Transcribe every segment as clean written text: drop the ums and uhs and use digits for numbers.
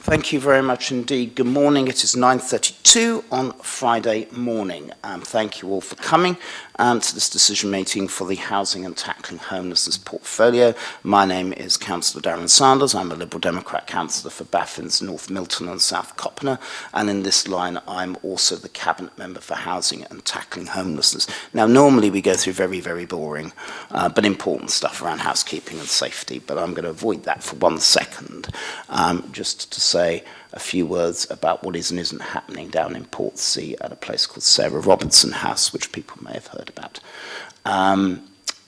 Thank you very much indeed. Good morning. It is 9:32 on Friday morning. Thank you all for coming to this decision meeting for the Housing and Tackling Homelessness portfolio. My name is Councillor Darren Sanders. I'm a Liberal Democrat councillor for Baffins, North Milton and South Copner. And in this line, I'm also the Cabinet Member for Housing and Tackling Homelessness. Now, normally we go through very, very boring but important stuff around housekeeping and safety, but I'm going to avoid that for 1 second, just to say a few words about what is and isn't happening down in Portsea at a place called Sarah Robertson House, which people may have heard about.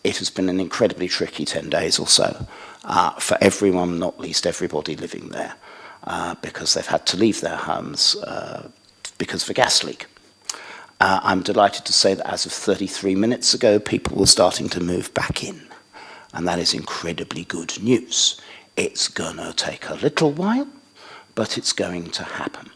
It has been an incredibly tricky 10 days or so for everyone, not least everybody living there, because they've had to leave their homes because of a gas leak. I'm delighted to say that as of 33 minutes ago, people were starting to move back in, and that is incredibly good news. It's gonna take a little while, but it's going to happen.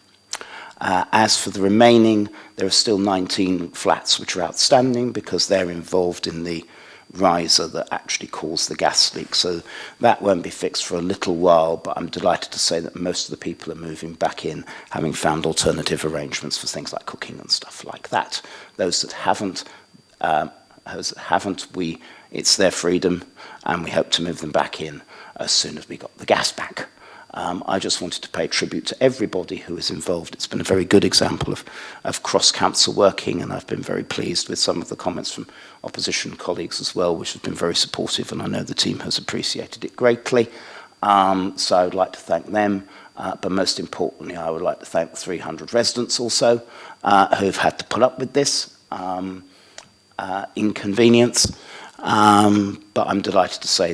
As for the remaining, there are still 19 flats which are outstanding because they're involved in the riser that actually caused the gas leak. So that won't be fixed for a little while, but I'm delighted to say that most of the people are moving back in, having found alternative arrangements for things like cooking and stuff like that. Those that haven't, it's their freedom, and we hope to move them back in as soon as we got the gas back. I just wanted to pay tribute to everybody who is involved. It's been a very good example of cross-council working, and I've been very pleased with some of the comments from opposition colleagues as well, which has been very supportive, and I know the team has appreciated it greatly. So I would like to thank them, but most importantly, I would like to thank the 300 residents also who've had to put up with this inconvenience. But I'm delighted to say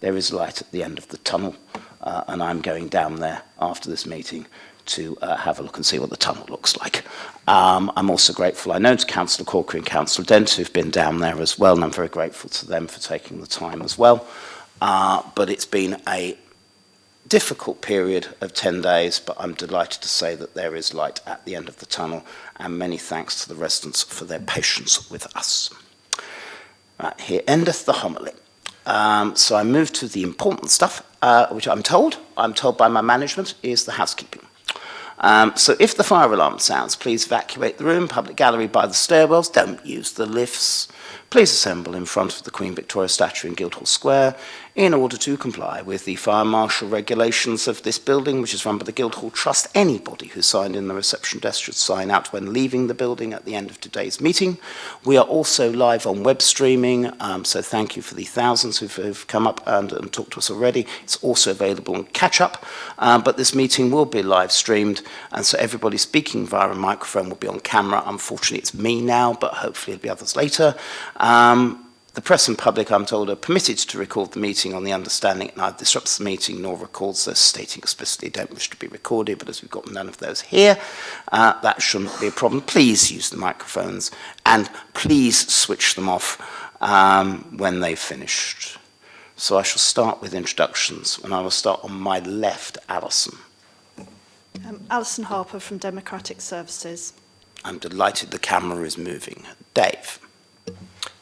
there is light at the end of the tunnel. And I'm going down there after this meeting to have a look and see what the tunnel looks like. I'm also grateful, I know, to Councillor Corkery and Councillor Dent, who've been down there as well, and I'm very grateful to them for taking the time as well. But it's been a difficult period of 10 days, but I'm delighted to say that there is light at the end of the tunnel, and many thanks to the residents for their patience with us. Right, here endeth the homily. So I move to the important stuff, which I'm told by my management, is the housekeeping. So if the fire alarm sounds, please evacuate the room, public gallery by the stairwells, don't use the lifts. Please assemble in front of the Queen Victoria statue in Guildhall Square in order to comply with the fire marshal regulations of this building, which is run by the Guildhall Trust. Anybody who signed in the reception desk should sign out when leaving the building at the end of today's meeting. We are also live on web streaming, so thank you for the thousands who've come up and talked to us already. It's also available on catch up, but this meeting will be live streamed, and so everybody speaking via a microphone will be on camera. Unfortunately, it's me now, but hopefully it'll be others later. The press and public, I'm told, are permitted to record the meeting on the understanding it neither disrupts the meeting nor records us, stating explicitly don't wish to be recorded, but as we've got none of those here, that shouldn't be a problem. Please use the microphones and please switch them off when they've finished. So I shall start with introductions, and I will start on my left, Alison. Alison Harper from Democratic Services. I'm delighted the camera is moving. Dave.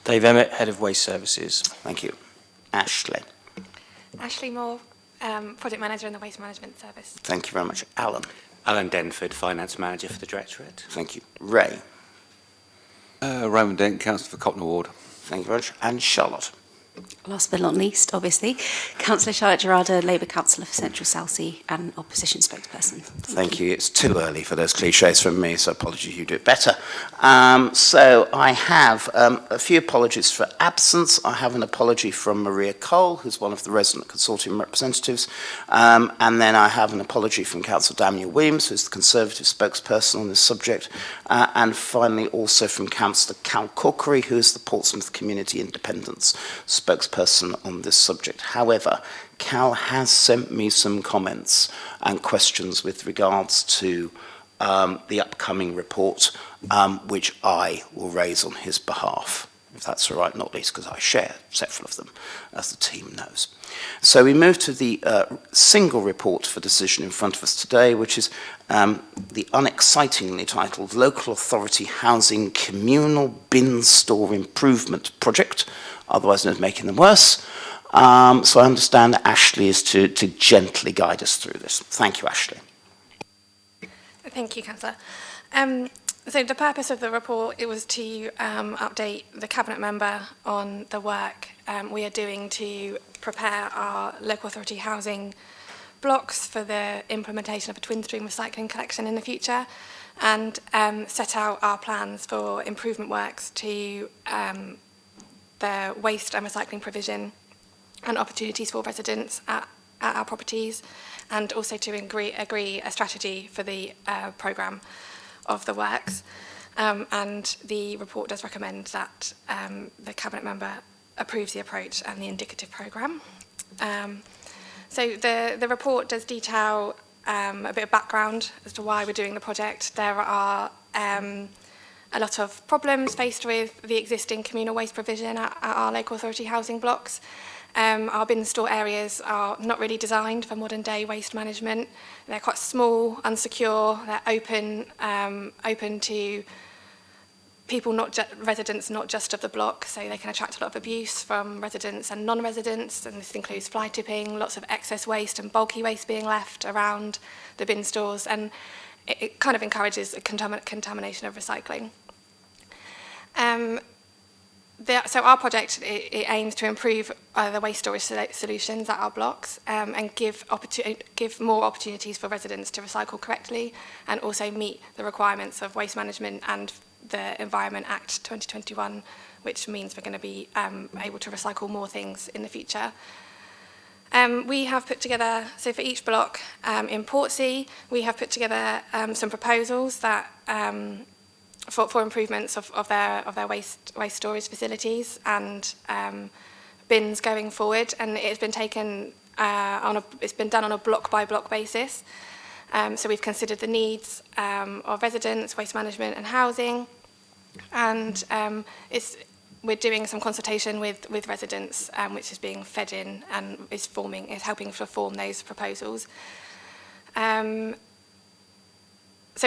Dave Emmett, Head of Waste Services. Thank you. Ashley. Ashley Moore, Project Manager in the Waste Management Service. Thank you very much. Alan. Alan Denford, Finance Manager for the Directorate. Thank you. Ray. Roman Dent, Councillor for Cotton Ward. Thank you very much. And Charlotte. Last but not least, obviously, Councillor Charlotte Gerarda, Labour Councillor for Central Southsea and Opposition Spokesperson. Thank you. It's too early for those cliches from me, so apologies, you do it better. So I have a few apologies for absence. I have an apology from Maria Cole, who's one of the resident consortium representatives, and then I have an apology from Councillor Daniel Williams, who's the Conservative spokesperson on this subject, and finally also from Councillor Cal Corkery, who is the Portsmouth Community Independence spokesperson on this subject. However, Cal has sent me some comments and questions with regards to the upcoming report, which I will raise on his behalf, if that's all right, not least because I share several of them, as the team knows. So we move to the single report for decision in front of us today, which is the unexcitingly titled Local Authority Housing Communal Bin Store Improvement Project, otherwise known as Making Them Worse. So I understand that Ashley is to gently guide us through this. Thank you, Ashley. Thank you, Councillor. So the purpose of the report, it was to update the Cabinet member on the work we are doing to prepare our local authority housing blocks for the implementation of a twin stream recycling collection in the future, and set out our plans for improvement works to the waste and recycling provision and opportunities for residents at our properties, and also to agree a strategy for the programme of the works. And the report does recommend that the Cabinet member approves the approach and the indicative programme. So the report does detail a bit of background as to why we're doing the project. There are a lot of problems faced with the existing communal waste provision at our local authority housing blocks. Our bin store areas are not really designed for modern day waste management. They're quite small, unsecure, they're open to people, residents, not just of the block, so they can attract a lot of abuse from residents and non-residents, and this includes fly tipping, lots of excess waste and bulky waste being left around the bin stores, and it kind of encourages a contamination of recycling. So our project, it aims to improve the waste storage solutions at our blocks, and give more opportunities for residents to recycle correctly, and also meet the requirements of Waste Management and the Environment Act 2021, which means we're going to be able to recycle more things in the future. We have put together, so for each block in Portsea, we have put together some proposals that for improvements of their waste storage facilities and bins going forward, and it's been taken it's been done on a block by block basis. So we've considered the needs of residents, waste management and housing, and we're doing some consultation with residents, which is being fed in and is helping to form those proposals. So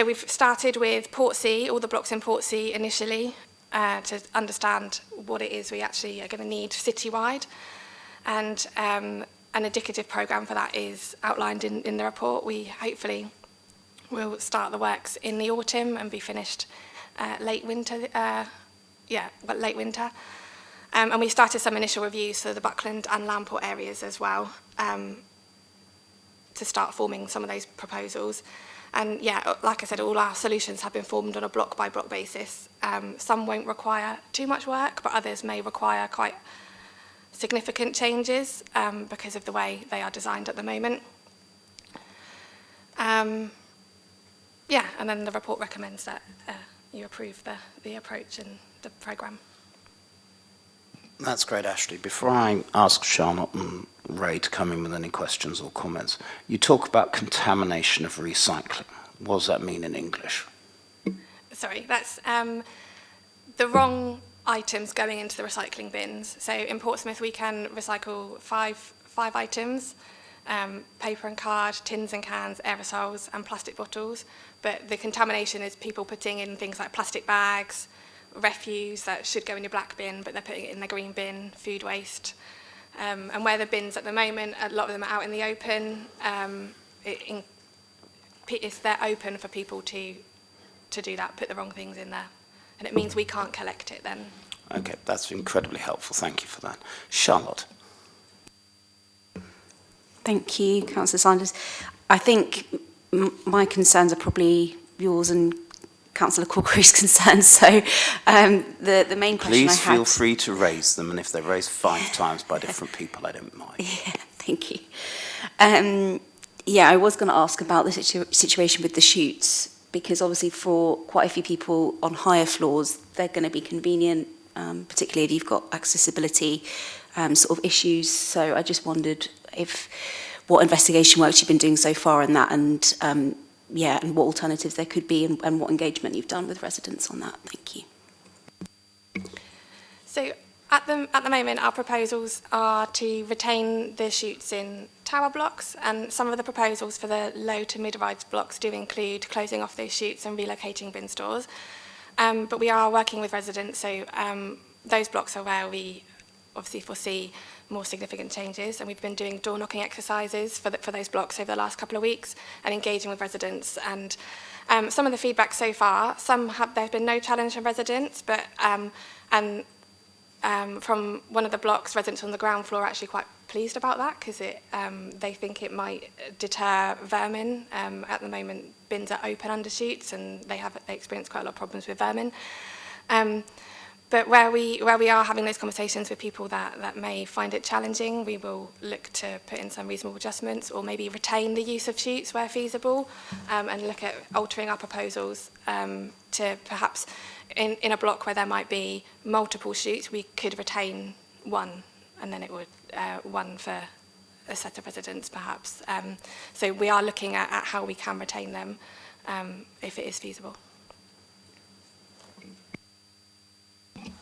we've started with Portsea, all the blocks in Portsea initially, to understand what it is we actually are going to need citywide, and an indicative programme for that is outlined in the report. We hopefully will start the works in the autumn and be finished late winter. Late winter. And we started some initial reviews for the Buckland and Lamport areas as well, to start forming some of those proposals. And yeah, like I said, all our solutions have been formed on a block by block basis. Some won't require too much work, but others may require quite significant changes because of the way they are designed at the moment. And then the report recommends that you approve the approach and the programme. That's great, Ashley. Before I ask Charlotte and Ray to come in with any questions or comments, you talk about contamination of recycling. What does that mean in English? Sorry, that's the wrong items going into the recycling bins. So in Portsmouth, we can recycle five items: paper and card, tins and cans, aerosols, and plastic bottles. But the contamination is people putting in things like plastic bags, refuse that should go in your black bin, but they're putting it in the green bin, food waste. And where the bins at the moment, a lot of them are out in the open. They're open for people to do that, put the wrong things in there. And it means we can't collect it then. Okay, that's incredibly helpful. Thank you for that. Charlotte. Thank you, Councillor Sanders. I think my concerns are probably yours and Councillor Corkery's concerns. So the main question I had... Please feel free to raise them, and if they're raised 5 times by different people, I don't mind. Yeah, thank you. I was going to ask about the situation with the chutes, because obviously for quite a few people on higher floors, they're going to be convenient, particularly if you've got accessibility sort of issues. So I just wondered what investigation work you've been doing so far in that, and and what alternatives there could be, and what engagement you've done with residents on that. Thank you. So at the moment, our proposals are to retain the chutes in tower blocks, and some of the proposals for the low to mid-rise blocks do include closing off those chutes and relocating bin stores. But we are working with residents, so those blocks are where we obviously foresee more significant changes, and we've been doing door knocking exercises for those blocks over the last couple of weeks and engaging with residents. And some of the feedback so far, there's been no challenge from residents, but from one of the blocks, residents on the ground floor are actually quite pleased about that because they think it might deter vermin. At the moment, bins are open under chutes, and they experience quite a lot of problems with vermin. But where we are having those conversations with people that may find it challenging, we will look to put in some reasonable adjustments, or maybe retain the use of chutes where feasible, and look at altering our proposals to perhaps in a block where there might be multiple chutes, we could retain one, and then it would one for a set of residents perhaps. So we are looking at how we can retain them if it is feasible.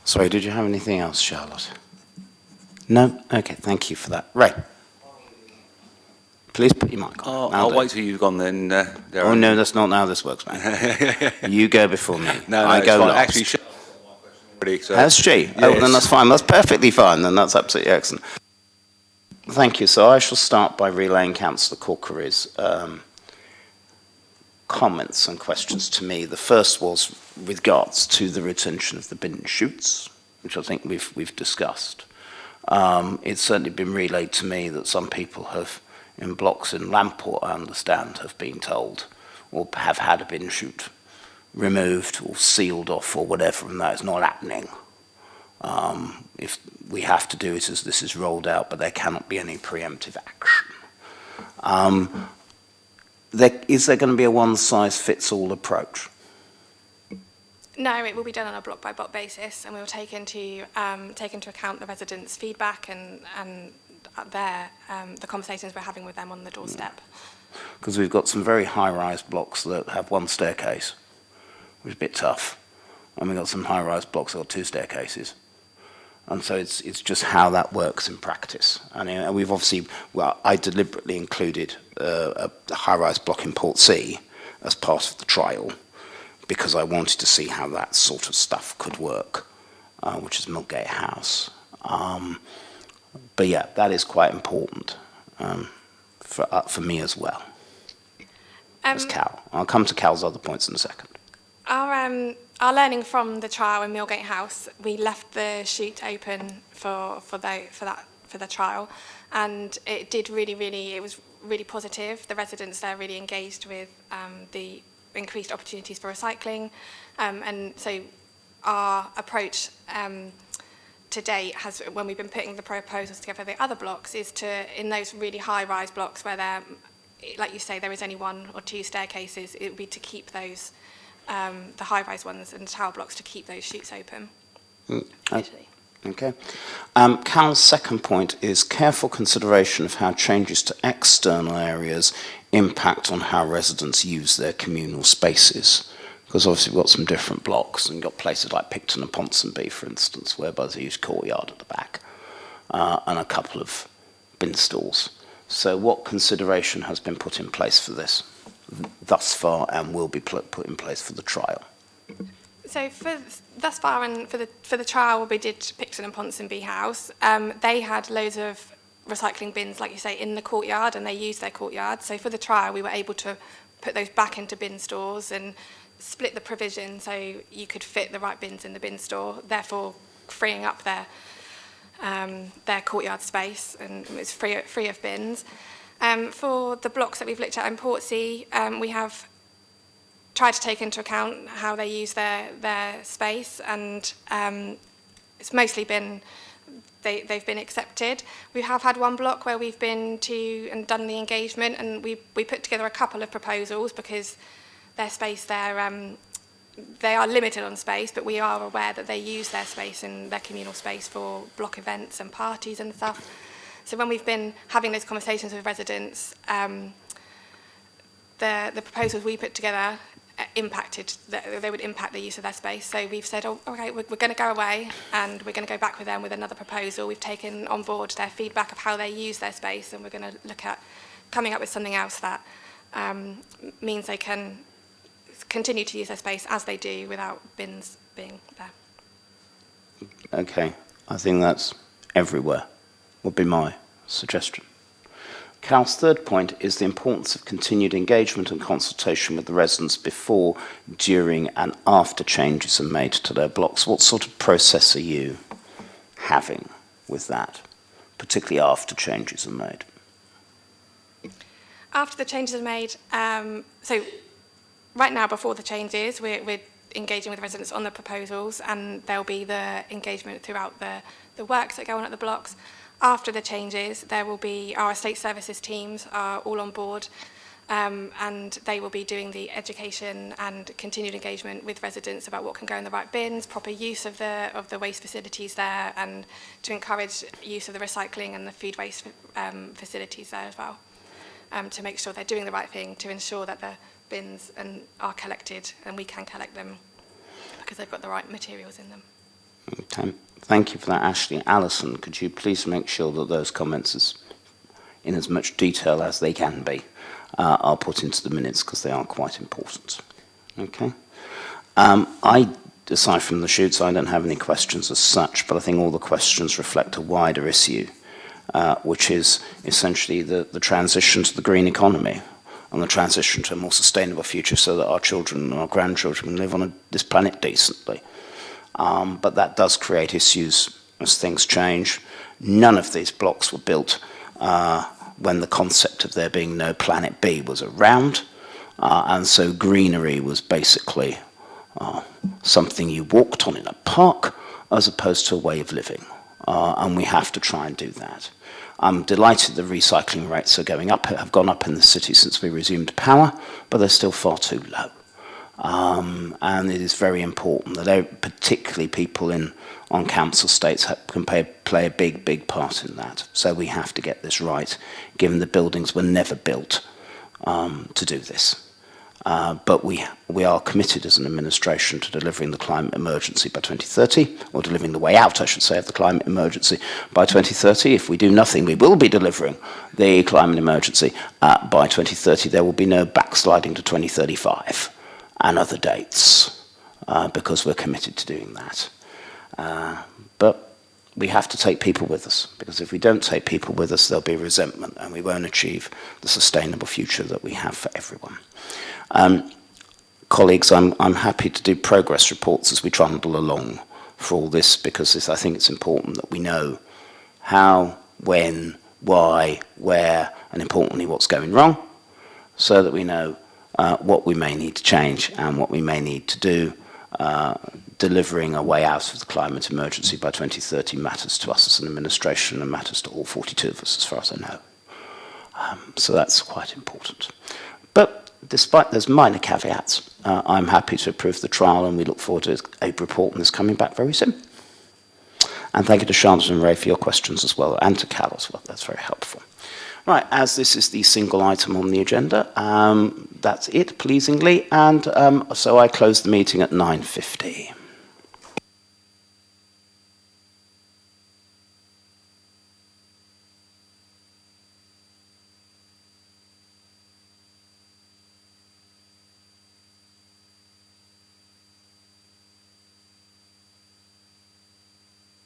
Sorry, did you have anything else, Charlotte? No? Okay, thank you for that. Ray. Please put your mic on. I'll wait till you've gone then, Darren. Oh, no, that's not how this works, man. You go before me. No, I it's go fine. last. Actually, Charlotte's got one question already, so. Has she? Yes. Oh, then that's fine. That's perfectly fine. Then that's absolutely excellent. Thank you. So I shall start by relaying Councillor Corkery's comments and questions to me. The first was with regards to the retention of the bin chutes, which I think we've discussed. It's certainly been relayed to me that some people have, in blocks in Lamport, I understand, have been told, or have had a bin chute removed or sealed off or whatever, and that is not happening. If we have to do it as this is rolled out, but there cannot be any preemptive action. Is there going to be a one-size-fits-all approach? No, it will be done on a block-by-block basis, and we will take into account the residents' feedback and the conversations we're having with them on the doorstep. Because we've got some very high-rise blocks that have one staircase, which is a bit tough, and we've got some high-rise blocks that have 2 staircases. And so it's just how that works in practice. And we've obviously, well, I deliberately included a high-rise block in Portsmouth as part of the trial because I wanted to see how that sort of stuff could work, which is Millgate House. But yeah, that is quite important for me as well. As Cal. I'll come to Cal's other points in a second. Our learning from the trial in Millgate House, we left the chute open for the trial, and it was really positive. The residents there really engaged with the increased opportunities for recycling, and so our approach to date has, when we've been putting the proposals together for the other blocks, is to, in those really high-rise blocks where there, like you say, there is only 1 or 2 staircases, it would be to keep those. The high-rise ones and tower blocks to keep those chutes open. Okay. Cal's second point is careful consideration of how changes to external areas impact on how residents use their communal spaces. Because obviously we've got some different blocks, and you've got places like Picton and Ponsonby, for instance, whereby there's a huge courtyard at the back, and a couple of bin stalls. So what consideration has been put in place for this thus far, and will be put in place for the trial? So thus far, and for the trial, we did Picton and Ponsonby House. They had loads of recycling bins, like you say, in the courtyard, and they used their courtyard. So for the trial, we were able to put those back into bin stores and split the provision so you could fit the right bins in the bin store, therefore freeing up their courtyard space, and it was free of bins. For the blocks that we've looked at in Portsea, we have tried to take into account how they use their space, and it's mostly been, they've been accepted. We have had one block where we've been to and done the engagement, and we put together a couple of proposals because their space there, they are limited on space, but we are aware that they use their space and their communal space for block events and parties and stuff. So when we've been having those conversations with residents, the proposals we put together they would impact the use of their space. So we've said, oh, okay, we're going to go away and we're going to go back with them with another proposal. We've taken on board their feedback of how they use their space, and we're going to look at coming up with something else that means they can continue to use their space as they do without bins being there. Okay, I think that's everywhere, would be my suggestion. Cal's third point is the importance of continued engagement and consultation with the residents before, during and after changes are made to their blocks. What sort of process are you having with that, particularly after changes are made? After the changes are made, so right now before the changes, we're engaging with residents on the proposals, and there'll be the engagement throughout the works that go on at the blocks. After the changes, there will be our estate services teams are all on board, and they will be doing the education and continued engagement with residents about what can go in the right bins, proper use of the waste facilities there, and to encourage use of the recycling and the food waste facilities there as well, to make sure they're doing the right thing, to ensure that the bins are collected and we can collect them because they've got the right materials in them. Okay. Thank you for that, Ashley. Alison, could you please make sure that those comments, in as much detail as they can be, are put into the minutes, because they are quite important. Okay. Aside from the shoots, I don't have any questions as such, but I think all the questions reflect a wider issue, which is essentially the transition to the green economy and the transition to a more sustainable future so that our children and our grandchildren can live on this planet decently. But that does create issues as things change. None of these blocks were built when the concept of there being no planet B was around, and so greenery was basically something you walked on in a park as opposed to a way of living, and we have to try and do that. I'm delighted the recycling rates are going up, have gone up in the city since we resumed power, but they're still far too low. And it is very important that particularly people on council estates can play a big part in that. So we have to get this right, given the buildings were never built to do this. But we are committed as an administration to delivering the climate emergency by 2030, or delivering the way out, I should say, of the climate emergency by 2030. If we do nothing, we will be delivering the climate emergency by 2030. There will be no backsliding to 2035 and other dates, because we're committed to doing that. But we have to take people with us, because if we don't take people with us, there'll be resentment and we won't achieve the sustainable future that we have for everyone. Colleagues, I'm happy to do progress reports as we trundle along for all this, because I think it's important that we know how, when, why, where, and importantly what's going wrong, so that we know what we may need to change and what we may need to do. Delivering a way out of the climate emergency by 2030 matters to us as an administration and matters to all 42 of us as far as I know. So that's quite important. But despite those minor caveats, I'm happy to approve the trial, and we look forward to a report on this coming back very soon. And thank you to Charlotte and Ray for your questions as well, and to Cal as well. That's very helpful. Right, as this is the single item on the agenda, that's it, pleasingly, and so I close the meeting at 9:50.